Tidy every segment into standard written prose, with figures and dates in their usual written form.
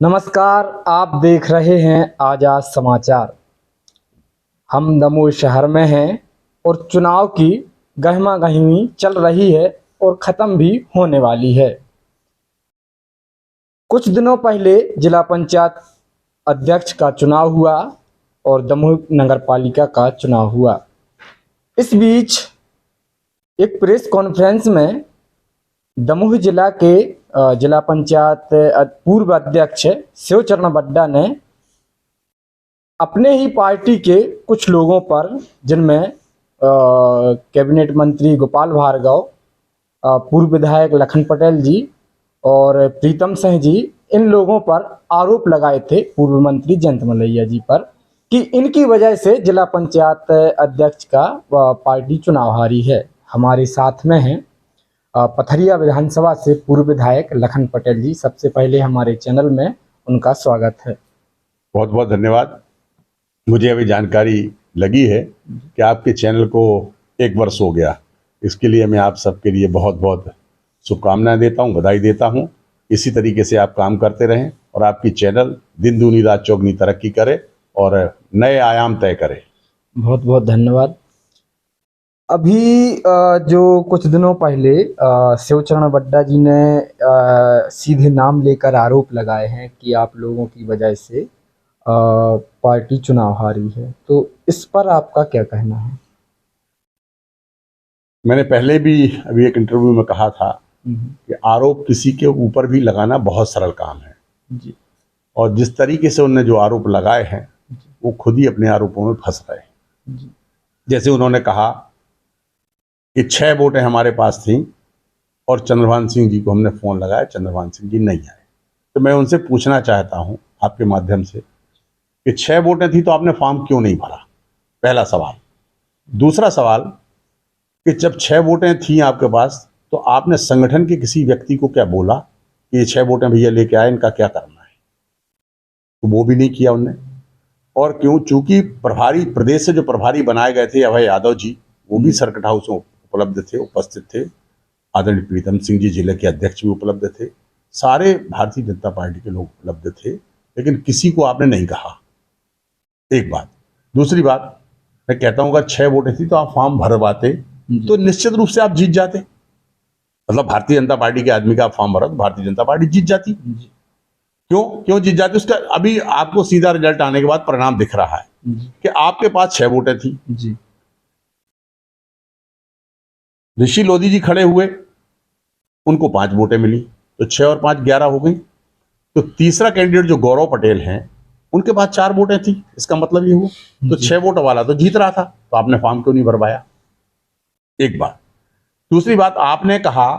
नमस्कार, आप देख रहे हैं आजाद समाचार। हम दमोह शहर में हैं और चुनाव की गहमागहमी चल रही है और ख़त्म भी होने वाली है। कुछ दिनों पहले जिला पंचायत अध्यक्ष का चुनाव हुआ और दमोह नगर पालिका का चुनाव हुआ। इस बीच एक प्रेस कॉन्फ्रेंस में दमोह जिला के जिला पंचायत पूर्व अध्यक्ष शिवचरण बड्डा ने अपने ही पार्टी के कुछ लोगों पर, जिनमें कैबिनेट मंत्री गोपाल भार्गव, पूर्व विधायक लखन पटेल जी और प्रीतम सिंह जी, इन लोगों पर आरोप लगाए थे पूर्व मंत्री जयंत मलैया जी पर कि इनकी वजह से जिला पंचायत अध्यक्ष का पार्टी चुनाव हारी है। हमारे साथ में हैं पथरिया विधानसभा से पूर्व विधायक लखन पटेल जी। सबसे पहले हमारे चैनल में उनका स्वागत है। बहुत बहुत धन्यवाद। मुझे अभी जानकारी लगी है कि आपके चैनल को 1 वर्ष हो गया। इसके लिए मैं आप सबके लिए बहुत बहुत शुभकामनाएं देता हूं, बधाई देता हूं। इसी तरीके से आप काम करते रहें और आपकी चैनल दिन दूनी रात चौगनी तरक्की करे और नए आयाम तय करे। बहुत बहुत धन्यवाद। अभी जो कुछ दिनों पहले शिवचरण बड्डा जी ने सीधे नाम लेकर आरोप लगाए हैं कि आप लोगों की वजह से पार्टी चुनाव हारी है, तो इस पर आपका क्या कहना है? मैंने पहले भी अभी एक इंटरव्यू में कहा था कि आरोप किसी के ऊपर भी लगाना बहुत सरल काम है जी। और जिस तरीके से उन्होंने जो आरोप लगाए हैं वो खुद ही अपने आरोपों में फंस रहे हैं जी। जैसे उन्होंने कहा कि 6 वोटें हमारे पास थीं और चंद्रभान सिंह जी को हमने फ़ोन लगाया, चंद्रभान सिंह जी नहीं आए। तो मैं उनसे पूछना चाहता हूं आपके माध्यम से कि 6 वोटें थी तो आपने फॉर्म क्यों नहीं भरा? पहला सवाल। दूसरा सवाल कि जब 6 वोटें थी आपके पास तो आपने संगठन के किसी व्यक्ति को क्या बोला कि ये 6 वोटें भैया लेके आए, इनका क्या करना है? तो वो भी नहीं किया उनने। और क्यों? चूंकि प्रभारी प्रदेश से जो प्रभारी बनाए गए थे अभय यादव जी, वो भी सर्किट हाउस में उपलब्ध थे, उपस्थित थे। आदरणीय प्रीतम सिंह जी जिले के अध्यक्ष भी उपलब्ध थे। सारे भारतीय जनता पार्टी के लोग उपलब्ध थे, लेकिन किसी को आपने नहीं कहा। एक बात। दूसरी बात, मैं कहता हूँ अगर 6 वोटें थी तो आप फॉर्म भरवाते तो निश्चित रूप से आप जीत जाते। मतलब भारतीय जनता पार्टी के आदमी का आप फॉर्म भरा तो भारतीय जनता पार्टी जीत जाती। क्यों जीत जाती? उसका अभी आपको सीधा रिजल्ट आने के बाद परिणाम दिख रहा है कि आपके पास 6 वोटें थी जी। ऋषि लोधी जी खड़े हुए, उनको 5 वोटें मिली, तो 6 और 5 11 हो गई। तो तीसरा कैंडिडेट जो गौरव पटेल हैं, उनके पास 4 वोटें थी। इसका मतलब ये हुआ तो 6 वोट वाला तो जीत रहा था, तो आपने फॉर्म क्यों नहीं भरवाया? एक बात। दूसरी बात, आपने कहा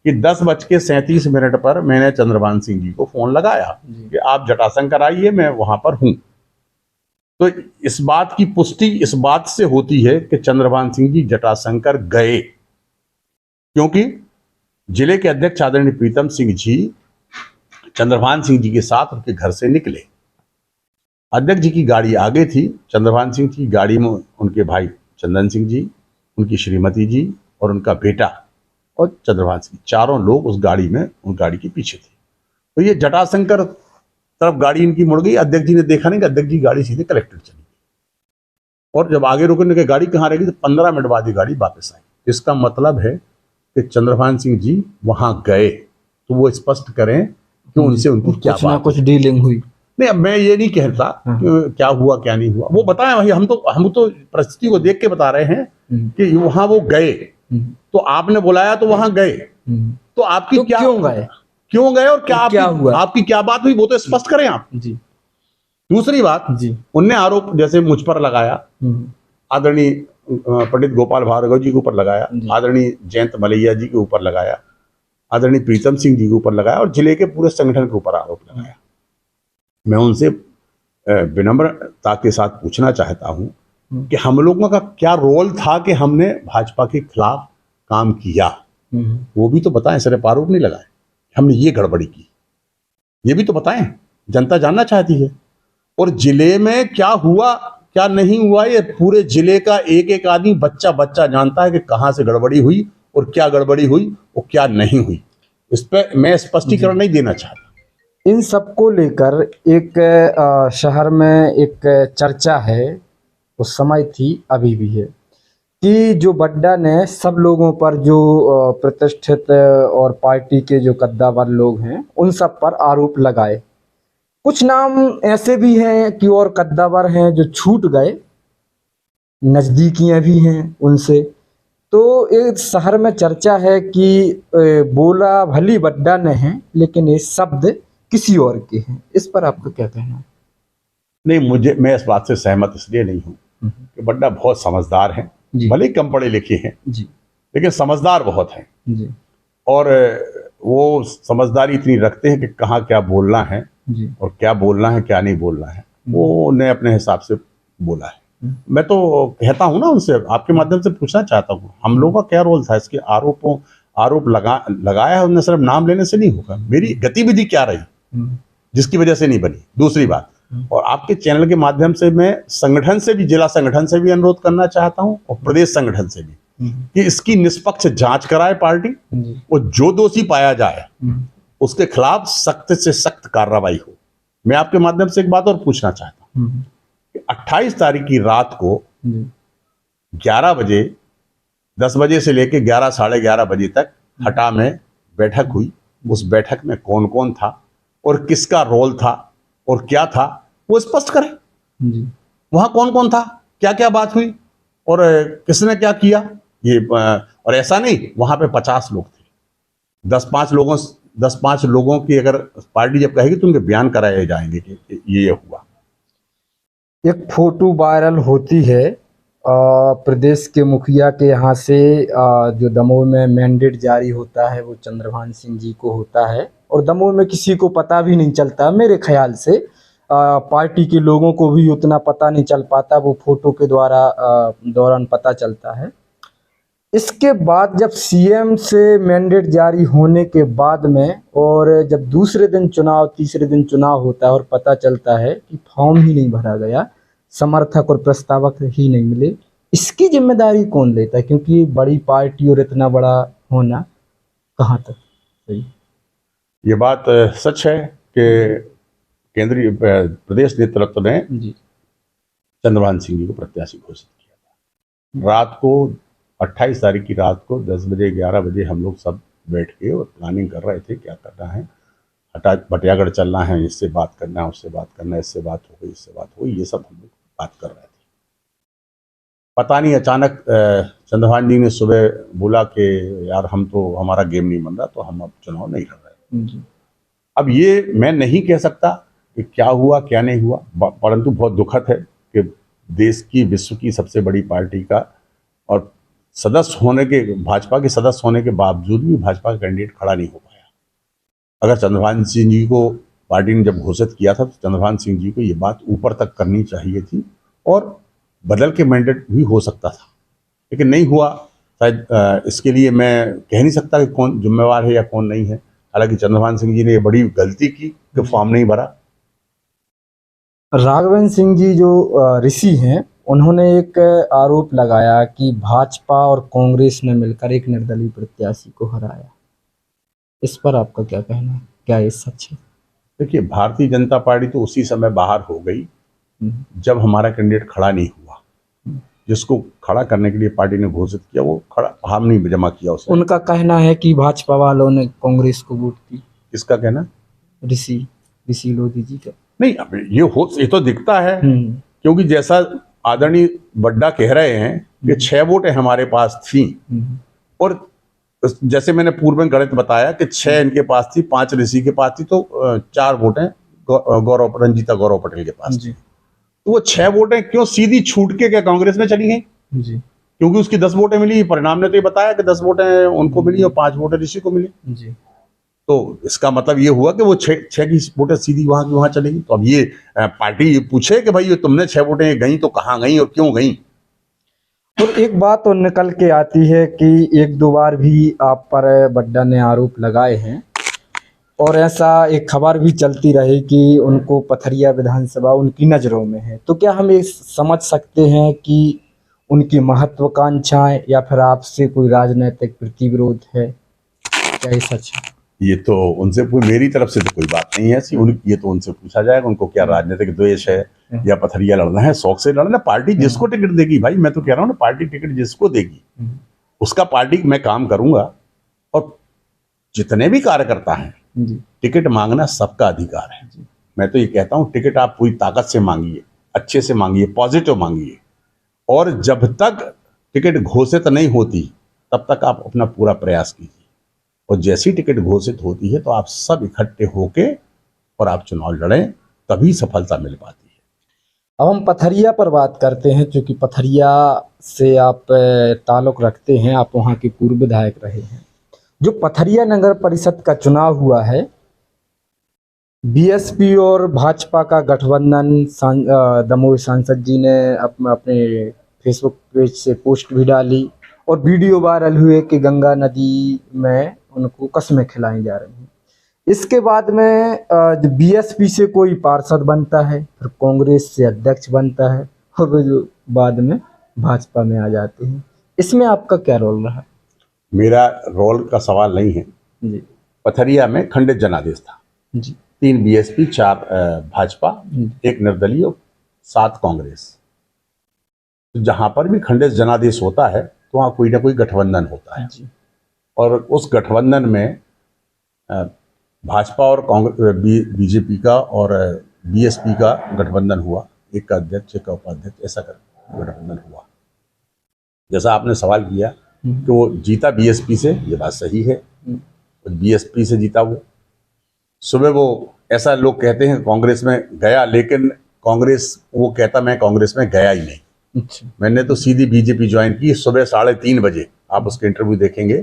कि 10:37 पर मैंने चंद्रभान सिंह जी को फोन लगाया कि आप जटाशंकर आइए, मैं वहां पर हूं। तो इस बात की पुष्टि इस बात से होती है कि चंद्रभान सिंह जी जटाशंकर गए, क्योंकि जिले के अध्यक्ष आदरणीय प्रीतम सिंह जी चंद्रभान सिंह जी के साथ उनके घर से निकले। अध्यक्ष जी की गाड़ी आगे थी, चंद्रभान सिंह जी की गाड़ी में उनके भाई चंदन सिंह जी, उनकी श्रीमती जी और उनका बेटा और चंद्रभान सिंह, चारों लोग उस गाड़ी में, उन गाड़ी के पीछे थे। तो ये जटाशंकर तरफ गाड़ी इनकी मुड़ गई। अध्यक्ष जी ने देखा नहीं कि अध्यक्ष जी गाड़ी सीधे कलेक्टर चली गई और जब आगे रुकने के गाड़ी कहाँ रहेगी तो 15 मिनट बाद ये गाड़ी वापस आई। इसका मतलब है कि चंद्रभान सिंह जी वहां गए, तो वो स्पष्ट करें कि उनसे उनकी क्या कुछ ना कुछ डीलिंग हुई। नहीं, अब मैं ये नहीं कहता क्या हुआ क्या नहीं हुआ, वो बताएं वही। हम तो परिस्थिति को देख के बता रहे हैं कि वहां वो गए, तो आपने बुलाया तो वहां गए, तो आपकी तो क्या, क्यों गए और क्या हुआ, आपकी क्या बात हुई, वो तो स्पष्ट करें आप जी। दूसरी बात जी, उनने आरोप जैसे मुझ पर लगाया, आदरणीय पंडित गोपाल भार्गव जी के ऊपर लगाया, आदरणीय जयंत मलैया जी के ऊपर लगाया, आदरणीय प्रीतम सिंह जी के ऊपर लगाया और जिले के पूरे संगठन के ऊपर आरोप लगाया। मैं उनसे विनम्रता के साथ पूछना चाहता हूं कि हम लोगों का क्या रोल था कि हमने भाजपा के खिलाफ काम किया, वो भी तो बताएं। सिर्फ आरोप नहीं लगाए हमने ये गड़बड़ी की, ये भी तो बताएं, जनता जानना चाहती है। और जिले में क्या हुआ क्या नहीं हुआ, ये पूरे जिले का एक एक आदमी, बच्चा बच्चा जानता है कि कहां से गड़बड़ी हुई और क्या गड़बड़ी हुई और क्या नहीं हुई। इस पर मैं स्पष्टीकरण नहीं देना चाहता। इन सबको लेकर एक शहर में एक चर्चा है, उस समय थी अभी भी है, कि जो बड्डा ने सब लोगों पर जो प्रतिष्ठित और पार्टी के जो कद्दावर लोग हैं उन सब पर आरोप लगाए। कुछ नाम ऐसे भी हैं कि और कद्दावर हैं जो छूट गए, नज़दीकियां भी हैं उनसे। तो एक शहर में चर्चा है कि बोला भली बड्डा ने है लेकिन ये शब्द किसी और के हैं। इस पर आपका क्या कहना है? नहीं, मैं इस बात से सहमत इसलिए नहीं हूँ कि बड्डा बहुत समझदार हैं, जी भले ही कम पढ़े लिखे हैं जी लेकिन समझदार बहुत हैं। जी और वो समझदारी इतनी रखते हैं कि कहाँ क्या बोलना है जी और क्या बोलना है क्या नहीं बोलना है, वो उन्हें अपने हिसाब से बोला है। मैं तो कहता हूँ ना, उनसे आपके माध्यम से पूछना चाहता हूँ, हम लोगों का क्या रोल था इसके आरोप लगाया है उन्हें, सिर्फ नाम लेने से नहीं होगा। मेरी गतिविधि क्या रही जिसकी वजह से नहीं बनी, दूसरी बात। और आपके चैनल के माध्यम से मैं संगठन से भी, जिला संगठन से भी अनुरोध करना चाहता हूँ और प्रदेश संगठन से भी कि इसकी निष्पक्ष जांच कराए पार्टी, और जो दोषी पाया जाए उसके खिलाफ सख्त से सख्त कार्रवाई हो। मैं आपके माध्यम से एक बात और पूछना चाहता हूँ कि 28 तारीख की रात को 11 बजे, 10 बजे से लेकर 11 साढ़े 11 बजे तक हटा में बैठक हुई। उस बैठक में कौन कौन था और किसका रोल था और क्या था, वो स्पष्ट करें। वहां कौन कौन था, क्या क्या बात हुई और किसने क्या किया। ये और ऐसा नहीं, वहां पे 50 लोग थे, 10-5 लोगों की अगर पार्टी जब कहेगी तो उनके बयान कराए जाएंगे कि ये हुआ। एक फोटो वायरल होती है प्रदेश के मुखिया के यहाँ से, जो दमोह में मैंडेट जारी होता है वो चंद्रभान सिंह जी को होता है, और दमोह में किसी को पता भी नहीं चलता मेरे ख्याल से। पार्टी के लोगों को भी उतना पता नहीं चल पाता, वो फोटो के दौरान पता चलता है। इसके बाद जब सीएम से मैंडेट जारी होने के बाद में, और जब दूसरे दिन चुनाव, तीसरे दिन चुनाव होता है और पता चलता है कि फॉर्म ही नहीं भरा गया, समर्थक और प्रस्तावक ही नहीं मिले, इसकी जिम्मेदारी कौन लेता है? क्योंकि बड़ी पार्टी और इतना बड़ा होना कहाँ तक सही? ये बात सच है कि केंद्रीय प्रदेश नेतृत्व ने जी चंद्रभान सिंह जी को प्रत्याशी घोषित किया था। रात को 28 तारीख की रात को 10 बजे 11 बजे हम लोग सब बैठ के और प्लानिंग कर रहे थे क्या करना है, भटियागढ़ चलना है, इससे बात करना है, उससे बात करना है, इससे बात हो गई, इससे बात हुई, ये सब हम लोग बात कर रहे थे। पता नहीं अचानक चंद्रभान जी ने सुबह बोला कि यार हम तो, हमारा गेम नहीं बन रहा, तो हम अब चुनाव नहीं लड़ रहे। अब ये मैं नहीं कह सकता कि क्या हुआ क्या नहीं हुआ, परंतु बहुत दुखद है कि देश की, विश्व की सबसे बड़ी पार्टी का और सदस्य होने के, भाजपा के सदस्य होने के बावजूद भी भाजपा का कैंडिडेट खड़ा नहीं हो पाया। अगर चंद्रभान सिंह जी को पार्टी ने जब घोषित किया था तो चंद्रभान सिंह जी को ये बात ऊपर तक करनी चाहिए थी और बदल के मैंडेट भी हो सकता था, लेकिन नहीं हुआ। शायद इसके लिए मैं कह नहीं सकता कि कौन जिम्मेवार है या कौन नहीं है। हालांकि चंद्रभान सिंह जी ने ये बड़ी गलती की कि फॉर्म नहीं भरा। राघवेंद्र सिंह जी जो ऋषि हैं, उन्होंने एक आरोप लगाया कि भाजपा और कांग्रेस ने मिलकर एक निर्दलीय प्रत्याशी को हराया। इस पर आपका क्या कहना है, क्या ये सच है? देखिए, भारतीय जनता पार्टी तो उसी समय बाहर हो गई जब हमारा कैंडिडेट खड़ा नहीं हुआ। जिसको खड़ा करने के लिए पार्टी ने घोषित किया वो खड़ा, हम नहीं जमा किया उसे। उनका कहना है कि भाजपा वालों ने कांग्रेस को वोट दी। किसका कहना? ऋषि लोधी जी का। नहीं, अब ये तो दिखता है, क्योंकि जैसा आदरणीय बड्डा कह रहे हैं कि 6 वोटें हमारे पास थी, और जैसे मैंने पूर्व में गणित बताया कि 6 इनके पास थी, 5 ऋषि के पास थी, तो 4 वोटें रंजीता गौरव पटेल के पास थी। तो वो 6 वोटें क्यों सीधी छूट के क्या कांग्रेस में चली गई? क्योंकि उसकी 10 वोटें मिली। परिणाम ने तो ये बताया कि 10 वोटें उनको मिली और 5 वोटें ऋषि को मिली। तो इसका मतलब ये हुआ कि वो 6 की वोटें सीधी वहां की वहां चलेगी। तो अब ये पार्टी ये पूछे कि भाई ये तुमने 6 वोटें गई तो कहाँ गई और क्यों गई? और एक बात तो निकल के आती है कि 1-2 बार भी आप पर बड्डा ने आरोप लगाए हैं, और ऐसा एक खबर भी चलती रही कि उनको पथरिया विधानसभा उनकी नज़रों में है। तो क्या हम ये समझ सकते हैं कि उनकी महत्वाकांक्षाएं या फिर आपसे कोई राजनीतिक प्रतिविरोध है? क्या ये सच है? ये तो उनसे मेरी तरफ से तो कोई बात नहीं है ऐसी। ये तो उनसे पूछा जाएगा उनको क्या राजनीतिक द्वेष है या पथरिया लड़ना है, शौक से लड़ना। पार्टी जिसको टिकट देगी भाई, मैं तो कह रहा हूँ ना, पार्टी टिकट जिसको देगी उसका पार्टी मैं काम करूंगा। और जितने भी कार्यकर्ता हैं, टिकट मांगना सबका अधिकार है। मैं तो ये कहता हूँ टिकट आप पूरी ताकत से मांगिए, अच्छे से मांगिए, पॉजिटिव मांगिए। और जब तक टिकट घोषित नहीं होती तब तक आप अपना पूरा प्रयास कीजिए। और जैसी टिकट घोषित होती है तो आप सब इकट्ठे होके और आप चुनाव लड़ें, तभी सफलता मिल पाती है। अब हम पथरिया पर बात करते हैं, क्योंकि पथरिया से आप ताल्लुक़ रखते हैं, आप वहाँ के पूर्व विधायक रहे हैं। जो पथरिया नगर परिषद का चुनाव हुआ है, बीएसपी और भाजपा का गठबंधन, दमोह सांसद जी ने अपने फेसबुक पेज से पोस्ट भी डाली और वीडियो वायरल हुए कि गंगा नदी में उनको कस्में खिलाई जा रही हैं। इसके बाद में जो बीएसपी से कोई पार्षद बनता है, फिर कांग्रेस से अध्यक्ष बनता है और वो जो बाद में भाजपा में आ जाते हैं। इसमें आपका क्या रोल रहा? मेरा रोल का सवाल नहीं है जी। पथरिया में खंडित जनादेश था जी। 3 बीएसपी, 4 भाजपा, 1 निर्दलीय, 7 कांग्रेस। तो जहां पर भी खंडित जनादेश होता है तो वहां कोई ना कोई गठबंधन होता है। जी। और उस गठबंधन में भाजपा और कांग्रेस, बीजेपी का और बीएसपी का गठबंधन हुआ। एक का अध्यक्ष, एक का उपाध्यक्ष, ऐसा कर गठबंधन हुआ। जैसा आपने सवाल किया कि वो जीता बीएसपी से, ये बात सही है, बीएसपी से जीता वो। सुबह वो, ऐसा लोग कहते हैं कांग्रेस में गया, लेकिन कांग्रेस, वो कहता मैं कांग्रेस में गया ही नहीं। अच्छा। मैंने मैंने तो सीधी बीजेपी ज्वाइन की सुबह 3:30 बजे। आप उसके इंटरव्यू देखेंगे,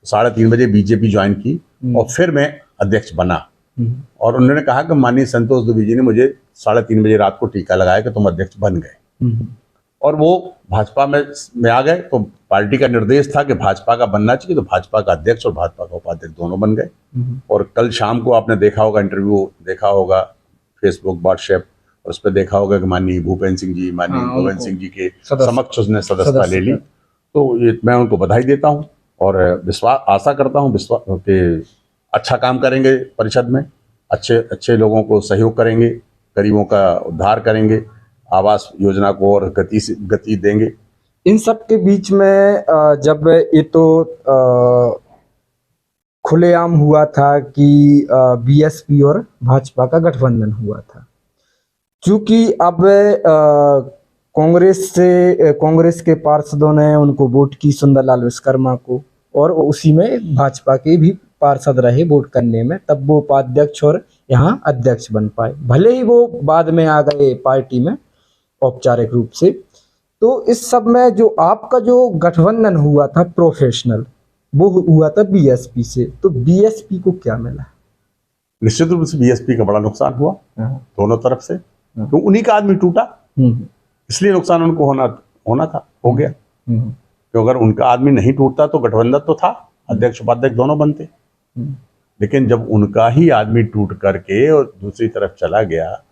3:30 बजे बीजेपी ज्वाइन की और फिर मैं अध्यक्ष बना। और उन्होंने कहा कि माननीय संतोष दुबे जी ने मुझे 3:30 बजे रात को टीका लगाया कि तुम अध्यक्ष बन गए। और वो भाजपा में आ गए। तो पार्टी का निर्देश था कि भाजपा का बनना चाहिए, तो भाजपा का अध्यक्ष और भाजपा का उपाध्यक्ष दोनों बन गए। और कल शाम को आपने देखा होगा, इंटरव्यू देखा होगा फेसबुक, व्हाट्सएप, और उस पर देखा होगा कि माननीय भूपेंद्र सिंह जी, माननीय भगवंत सिंह जी के समक्ष उसने सदस्यता ले ली। तो ये मैं उनको बधाई देता हूँ और विश्वास, आशा करता हूँ कि अच्छा काम करेंगे परिषद में, अच्छे लोगों को सहयोग करेंगे, गरीबों का उद्धार करेंगे, आवास योजना को और गति देंगे। इन सब के बीच में जब ये तो खुलेआम हुआ था कि बीएसपी और भाजपा का गठबंधन हुआ था, क्योंकि अब कांग्रेस के पार्षदों ने उनको वोट की, सुंदरलाल विश्वकर्मा को, और उसी में भाजपा के भी पार्षद रहे वोट करने में, तब वो उपाध्यक्ष और यहाँ अध्यक्ष बन पाए। भले ही वो बाद में आ गए पार्टी में औपचारिक रूप से। तो इस सब में जो आपका जो गठबंधन हुआ था प्रोफेशनल, वो हुआ था बीएसपी से। तो बीएसपी को क्या मिला? निश्चित रूप से बीएसपी का बड़ा नुकसान हुआ दोनों तरफ से, तो उन्हीं का आदमी टूटा, इसलिए नुकसान उनको होना था, हो गया। तो अगर उनका आदमी नहीं टूटता तो गठबंधन तो था, अध्यक्ष उपाध्यक्ष दोनों बनते। लेकिन जब उनका ही आदमी टूट करके और दूसरी तरफ चला गया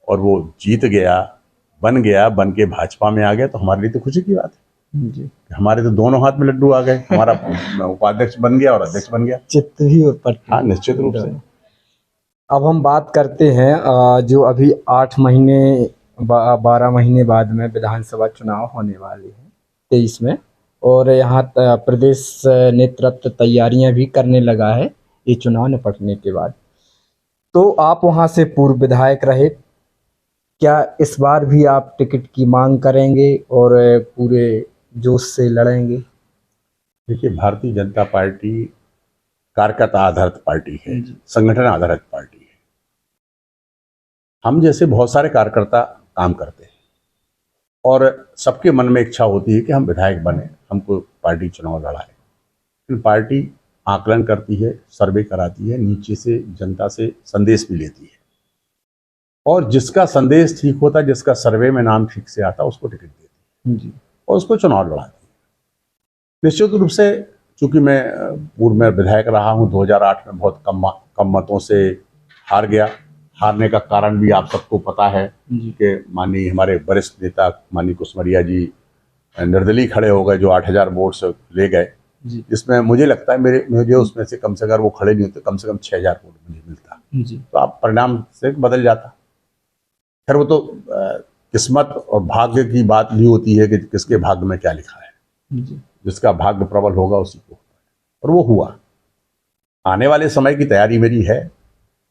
और वो जीत गया, बन के भाजपा में आ गया, तो हमारे लिए तो खुशी की बात है जी। हमारे तो दोनों हाथ में लड्डू आ गए, हमारा उपाध्यक्ष बन गया और अध्यक्ष बन गया, चित्त ही और पट्टी। हाँ, निश्चित रूप से। अब हम बात करते हैं जो अभी 12 महीने बाद में विधानसभा चुनाव होने वाले हैं 23 में, और यहाँ प्रदेश नेतृत्व तैयारियां भी करने लगा है ये चुनाव निपटने के बाद। तो आप वहाँ से पूर्व विधायक रहे, क्या इस बार भी आप टिकट की मांग करेंगे और पूरे जोश से लड़ेंगे? देखिए, भारतीय जनता पार्टी कार्यकर्ता आधारित पार्टी है, संगठन आधारित पार्टी है। हम जैसे बहुत सारे कार्यकर्ता काम करते हैं और सबके मन में इच्छा होती है कि हम विधायक बने, हमको पार्टी चुनाव लड़ाए। लेकिन पार्टी आकलन करती है, सर्वे कराती है, नीचे से जनता से संदेश भी लेती है, और जिसका संदेश ठीक होता है, जिसका सर्वे में नाम ठीक से आता है, उसको टिकट देती है जी, और उसको चुनाव लड़ाती है। निश्चित रूप से, चूंकि मैं पूर्व में विधायक रहा हूं, 2008 में बहुत कम मतों से हार गया। हारने का कारण भी आप सबको पता है कि माननीय हमारे वरिष्ठ नेता माननीय कुशमरिया जी निर्दलीय खड़े हो गए, जो 8000 वोट से ले गए। जी जिसमें मुझे लगता है मुझे उसमें से कम से अगर वो खड़े नहीं होते कम से कम 6,000 वोट मुझे मिलता, जी तो आप परिणाम से बदल जाता। खैर वो तो किस्मत और भाग्य की बात भी होती है कि किसके भाग्य में क्या लिखा है, जी जिसका भाग्य प्रबल होगा उसी को, और वो हुआ। आने वाले समय की तैयारी मेरी है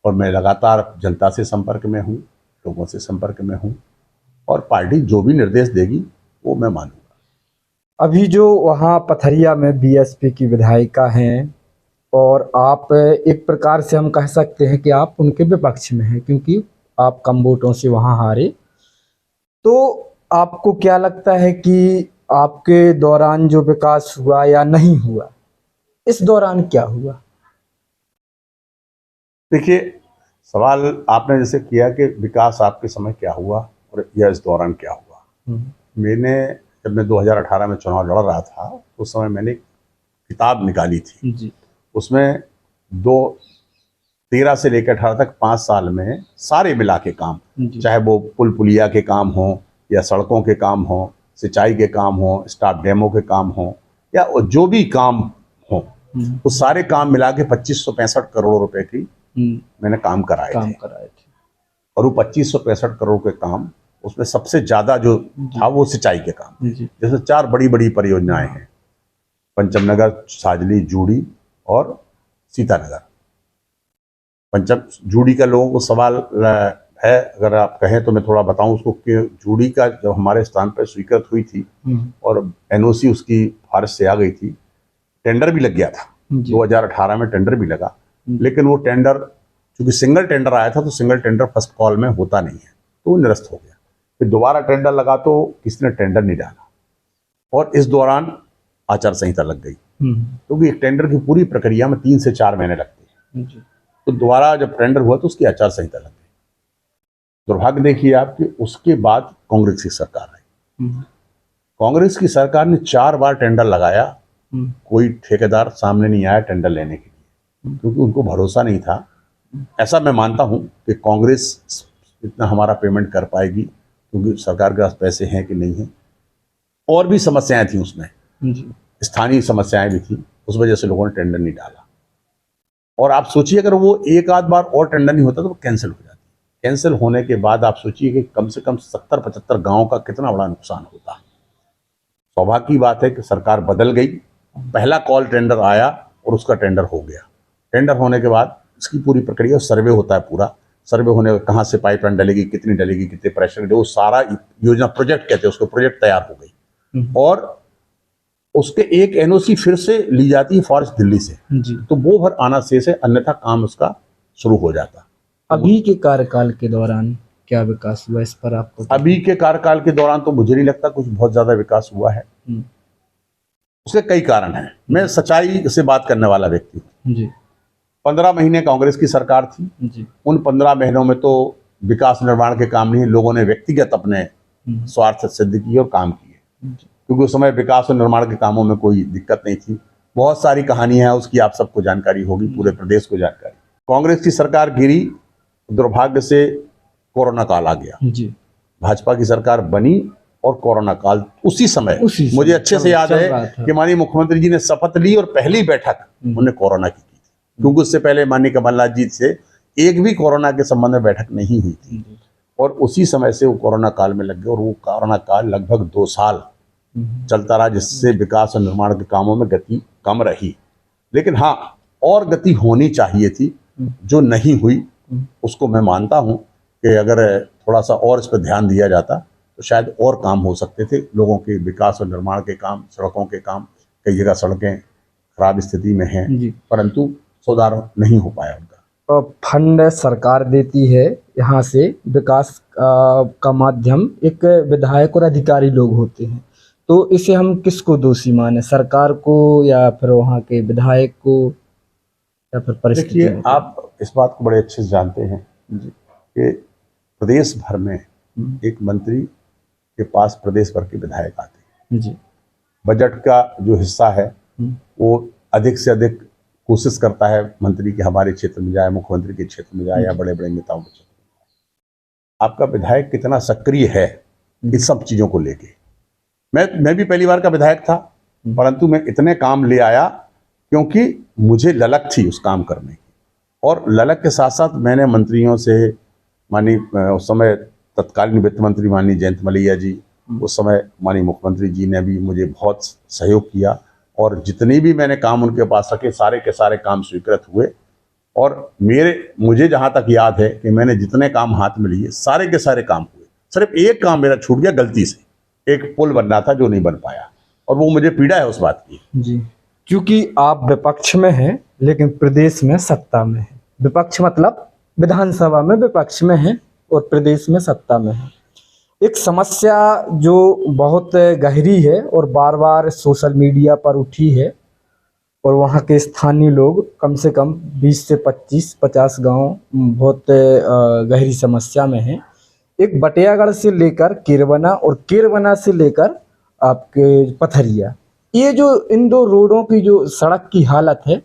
और मैं लगातार जनता से संपर्क में हूँ, लोगों से संपर्क में हूँ, और पार्टी जो भी निर्देश देगी वो मैं मानूंगा। अभी जो वहाँ पथरिया में बीएसपी की विधायिका हैं और आप एक प्रकार से हम कह सकते हैं कि आप उनके विपक्ष में हैं क्योंकि आप कम वोटों से वहाँ हारे, तो आपको क्या लगता है कि आपके दौरान जो विकास हुआ या नहीं हुआ, इस दौरान क्या हुआ? देखिए, सवाल आपने जैसे किया कि विकास आपके समय क्या हुआ और या इस दौरान क्या हुआ। मैंने जब मैं 2018 में चुनाव लड़ रहा था उस समय मैंने एक किताब निकाली थी। जी उसमें 2013 से लेकर 18 तक 5 साल में सारे मिला के काम, जी चाहे वो पुल पुलिया के काम हो या सड़कों के काम हो, सिंचाई के काम हो, स्टाफ डेमो के काम हो, या जो भी काम हो, वो सारे काम मिला के 2565 करोड़ रुपए की मैंने काम कराए थे। और वो 2565 करोड़ के काम, उसमें सबसे ज्यादा जो था वो सिंचाई के काम, जैसे 4 बड़ी बड़ी परियोजनाएं हैं, पंचम नगर, साजली, जूड़ी और सीतानगर। पंचम जूड़ी का लोगों को सवाल है, अगर आप कहें तो मैं थोड़ा बताऊं उसको कि जूड़ी का जब हमारे स्थान पर स्वीकृत हुई थी और एनओसी उसकी फारिश से आ गई थी, टेंडर भी लग गया था। 2018 में टेंडर भी लगा, लेकिन वो टेंडर चूंकि सिंगल टेंडर आया था तो सिंगल टेंडर फर्स्ट कॉल में होता नहीं है, तो वो निरस्त हो गया। फिर दोबारा टेंडर लगा तो किसी ने टेंडर नहीं डाला, और इस दौरान आचार संहिता लग गई, क्योंकि एक टेंडर की पूरी प्रक्रिया में 3 से 4 महीने लगते हैं। तो दोबारा जब टेंडर हुआ तो उसकी आचार संहिता लग गई। दुर्भाग्य देखिए आप कि उसके बाद कांग्रेस की सरकार आई। कांग्रेस की सरकार ने 4 बार टेंडर लगाया, कोई ठेकेदार सामने नहीं आया टेंडर लेने के लिए, क्योंकि उनको भरोसा नहीं था। ऐसा मैं मानता हूं कि कांग्रेस इतना हमारा पेमेंट कर पाएगी, क्योंकि सरकार के पास पैसे हैं कि नहीं है। और भी समस्याएं थी उसमें, स्थानीय समस्याएं भी थी, उस वजह से लोगों ने टेंडर नहीं डाला। और आप सोचिए अगर वो एक आध बार और टेंडर नहीं होता तो वो कैंसिल हो जाती। कैंसिल होने के बाद आप सोचिए कि कम से कम 70-75 गाँव का कितना बड़ा नुकसान होता। सौभाग्य की बात है कि सरकार बदल गई, पहला कॉल टेंडर आया और उसका टेंडर हो गया। टेंडर होने के बाद इसकी पूरी प्रक्रिया, सर्वे होता है, पूरा सर्वे होने में कहाँ से पाइपलाइन डलेगी, कितनी डलेगी, कितने प्रेशर, वो सारा योजना, प्रोजेक्ट कहते हैं उसको, प्रोजेक्ट तैयार हो गई, और उसके एक एनओसी फिर से ली जाती है फॉरेस्ट दिल्ली से, तो वो भर आना शेष है, अन्यथा काम उसका शुरू हो जाता। अभी के कार्यकाल के दौरान क्या विकास हुआ, इस पर आपको? अभी के कार्यकाल के दौरान तो मुझे नहीं लगता कुछ बहुत ज्यादा विकास हुआ है। उसके कई कारण हैं, मैं सच्चाई से बात करने वाला व्यक्ति हूँ। 15 महीने कांग्रेस की सरकार थी, उन 15 महीनों में तो विकास निर्माण के काम नहीं, लोगों ने व्यक्तिगत अपने स्वार्थ सिद्ध किए और काम किए, क्योंकि उस समय विकास और निर्माण के कामों में कोई दिक्कत नहीं थी। बहुत सारी कहानियां हैं, उसकी आप सबको जानकारी होगी, पूरे प्रदेश को जानकारी। कांग्रेस की सरकार गिरी, दुर्भाग्य से कोरोना काल आ गया, भाजपा की सरकार बनी और कोरोना काल उसी समय मुझे अच्छे से याद है कि माननीय मुख्यमंत्री जी ने शपथ ली और पहली बैठक उन्होंने कोरोना की थी, क्योंकि उससे पहले माननीय कमलनाथ जी से एक भी कोरोना के संबंध में बैठक नहीं हुई थी, और उसी समय से वो कोरोना काल में लग गए, और वो कोरोना काल लगभग 2 साल चलता रहा, जिससे विकास और निर्माण के कामों में गति कम रही। लेकिन हाँ, और गति होनी चाहिए थी, जो नहीं हुई। उसको मैं मानता हूं कि अगर थोड़ा सा और इस पर ध्यान दिया जाता तो शायद और काम हो सकते थे, लोगों के विकास और निर्माण के काम, सड़कों के काम। कई जगह सड़कें खराब स्थिति में हैं, परंतु सुधार नहीं हो पाया उनका। फंड सरकार देती है, यहाँ से विकास का माध्यम एक विधायक और अधिकारी लोग होते हैं, तो इसे हम किसको दोषी माने, सरकार को या फिर वहाँ के विधायक को या फिर परिस्थिति? देखिए, आप इस बात को बड़े अच्छे से जानते हैं कि प्रदेश भर में एक मंत्री के पास प्रदेश भर के विधायक आते हैं। बजट का जो हिस्सा है वो अधिक से अधिक कोशिश करता है मंत्री की हमारे क्षेत्र में जाए, मुख्यमंत्री के क्षेत्र में जाए, या बड़े बड़े नेताओं के क्षेत्र में जाए। आपका विधायक कितना सक्रिय है इस सब चीजों को लेके? मैं भी पहली बार का विधायक था, परंतु मैं इतने काम ले आया क्योंकि मुझे ललक थी उस काम करने की। और ललक के साथ साथ मैंने मंत्रियों से, माननीय उस समय तत्कालीन वित्त मंत्री माननीय जयंत मलैया जी, उस समय माननीय मुख्यमंत्री जी ने भी मुझे बहुत सहयोग किया और जितने भी मैंने काम उनके पास रखे सारे के सारे काम स्वीकृत हुए। और मुझे जहाँ तक याद है कि मैंने जितने काम हाथ में लिए सारे के सारे काम हुए। सिर्फ एक काम मेरा छूट गया गलती से, एक पुल बनना था जो नहीं बन पाया और वो मुझे पीड़ा है उस बात की। जी, क्योंकि आप विपक्ष में हैं लेकिन प्रदेश में सत्ता में हैं। विपक्ष मतलब विधानसभा में विपक्ष में हैं और प्रदेश में सत्ता में हैं। एक समस्या जो बहुत गहरी है और बार बार सोशल मीडिया पर उठी है और वहाँ के स्थानीय लोग कम से कम 20 से 50 गांव बहुत गहरी समस्या में हैं। एक बटियागढ़ से लेकर केरबना और केरबना से लेकर आपके पथरिया, ये जो इन दो रोडों की जो सड़क की हालत है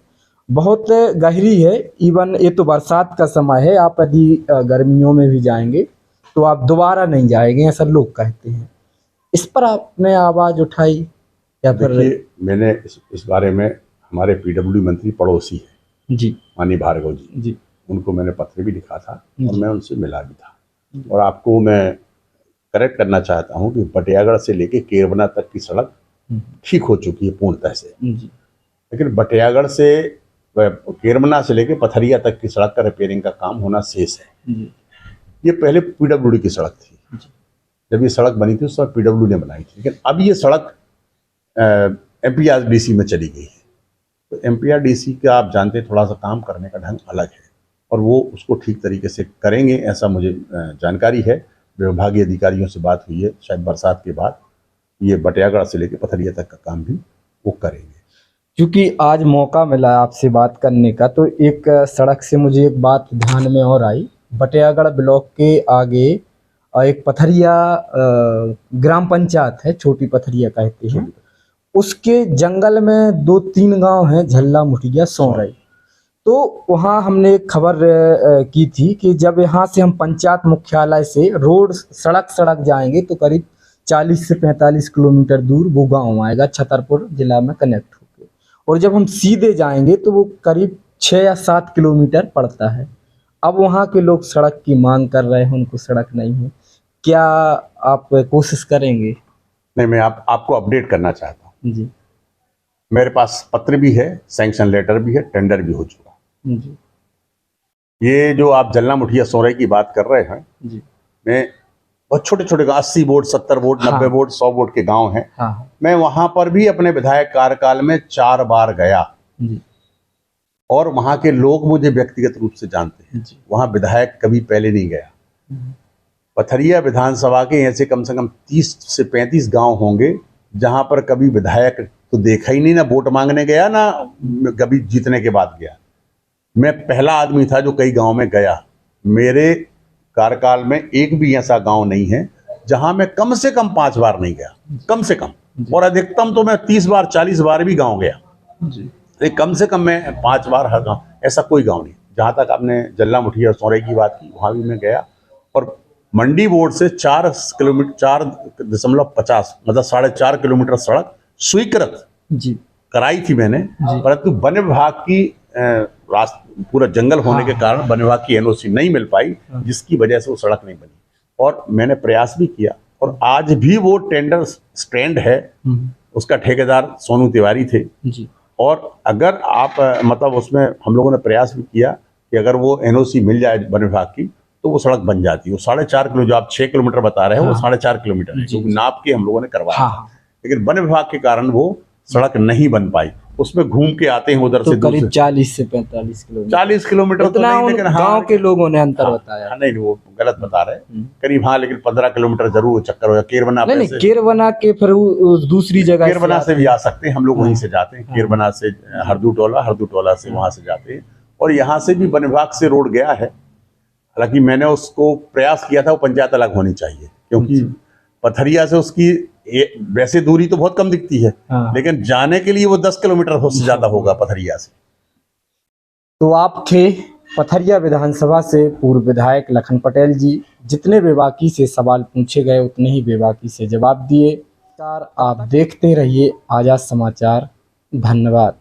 बहुत गहरी है। इवन ये तो बरसात का समय है, आप यदि गर्मियों में भी जाएंगे तो आप दोबारा नहीं जाएंगे, ऐसा लोग कहते हैं। इस पर आपने आवाज़ उठाई या फिर? देखिए, मैंने इस बारे में हमारे पीडब्ल्यू मंत्री पड़ोसी हैं जी माननीय भार्गव जी, उनको मैंने पत्र भी लिखा था और मैं उनसे मिला भी था। और आपको मैं करेक्ट करना चाहता हूं कि बटियागढ़ से लेके केरबना तक की सड़क ठीक हो चुकी है पूर्णतः से, लेकिन बटियागढ़ से केरबना से लेके पथरिया तक की सड़क का रिपेयरिंग का काम होना शेष है। ये पहले पीडब्ल्यूडी की सड़क थी, जब ये सड़क बनी थी उस समय पीडब्ल्यू ने बनाई थी, लेकिन अब ये सड़क एमपीआरडीसी में चली गई है। तो एमपीआरडीसी का आप जानते हैं थोड़ा सा काम करने का ढंग अलग है और वो उसको ठीक तरीके से करेंगे ऐसा मुझे जानकारी है। विभागीय अधिकारियों से बात हुई है, शायद बरसात के बाद ये बटियागढ़ से लेकर पथरिया तक का काम भी वो करेंगे। क्योंकि आज मौका मिला आपसे बात करने का तो एक सड़क से मुझे एक बात ध्यान में और आई। बटियागढ़ ब्लॉक के आगे एक पथरिया ग्राम पंचायत है, छोटी पथरिया कहते हैं, उसके जंगल में 2-3 गांव हैं, झल्ला मुठिया सौरई। तो वहाँ हमने एक खबर की थी कि जब यहाँ से हम पंचायत मुख्यालय से रोड सड़क जाएंगे तो करीब 40 से 45 किलोमीटर दूर वो गाँव आएगा, छतरपुर जिला में कनेक्ट होकर। और जब हम सीधे जाएंगे तो वो करीब 6 या 7 किलोमीटर पड़ता है। अब वहाँ के लोग सड़क की मांग कर रहे हैं, उनको सड़क नहीं है। क्या आप कोशिश करेंगे? नहीं, मैं आपको अपडेट करना चाहता हूँ जी। मेरे पास पत्र भी है, सैंक्शन लेटर भी है, टेंडर भी हो चुका जी। ये जो आप जल्ला मुठिया सौरई की बात कर रहे हैं जी। मैं बहुत छोटे छोटे 80 वोट 70 वोट 90 वोट 100 वोट के गांव हैं। हाँ। मैं वहां पर भी अपने विधायक कार्यकाल में 4 बार गया जी। और वहां के लोग मुझे व्यक्तिगत रूप से जानते हैं। वहां विधायक कभी पहले नहीं गया। पथरिया विधानसभा के ऐसे कम से कम 30 से 35 गांव होंगे जहां पर कभी विधायक तो देखा ही नहीं, ना वोट मांगने गया ना कभी जीतने के बाद गया। मैं पहला आदमी था जो कई गांव में गया। मेरे कार्यकाल में एक भी ऐसा गांव नहीं है जहां मैं कम से कम 5 बार नहीं गया, कम से कम, और अधिकतम तो मैं 30 बार 40 बार भी गांव गया जी। लेकिन कम से कम मैं 5 बार हर गांव, ऐसा कोई गांव नहीं। जहां तक आपने जल्ला मुठिया और सौरई की बात की वहां भी मैं गया और मंडी बोर्ड से 4 किलोमीटर 4.50 मतलब 4.5 किलोमीटर सड़क स्वीकृत जी कराई थी मैंने, परंतु वन विभाग की पूरा जंगल होने के कारण वन विभाग की एनओसी नहीं मिल पाई, जिसकी वजह से वो सड़क नहीं बनी। और मैंने प्रयास भी किया और आज भी वो टेंडर स्टैंड है, उसका ठेकेदार सोनू तिवारी थे जी। और अगर आप मतलब उसमें हम लोगों ने प्रयास भी किया कि अगर वो एनओसी मिल जाए वन विभाग की तो वो सड़क बन जाती है। वो 4.5 किलो जो आप 6 किलोमीटर बता रहे हैं वो 4.5 किलोमीटर है, जो नाप के हम लोगों ने करवाया। लेकिन वन विभाग के कारण वो सड़क नहीं बन पाई। उसमें घूम के आते हैं उधर तो से करीब 40 से 45 किलोमीटर 40 किलोमीटर तो नहीं, लेकिन गांव के लोगों ने अंतर बताया। नहीं वो गलत बता रहे हैं करीब, लेकिन 15 किलोमीटर जरूर चक्कर हो। केरबना नहीं, केरबना के फिर दूसरी जगह केरबना से भी आ सकते हैं हम लोग, वहीं से जाते हैं। केरबना से हरदू टोला से वहां से जाते हैं और यहाँ से भी वन विभाग से रोड गया है। हालांकि मैंने उसको प्रयास किया था वो पंचायत अलग होनी चाहिए, क्योंकि पथरिया से उसकी वैसे दूरी तो बहुत कम दिखती है, लेकिन जाने के लिए वो 10 किलोमीटर से ज्यादा होगा पथरिया से। तो आप थे पथरिया विधानसभा से पूर्व विधायक लखन पटेल जी। जितने बेबाकी से सवाल पूछे गए उतने ही बेबाकी से जवाब दिए। नमस्कार, आप देखते रहिए आजाद समाचार। धन्यवाद।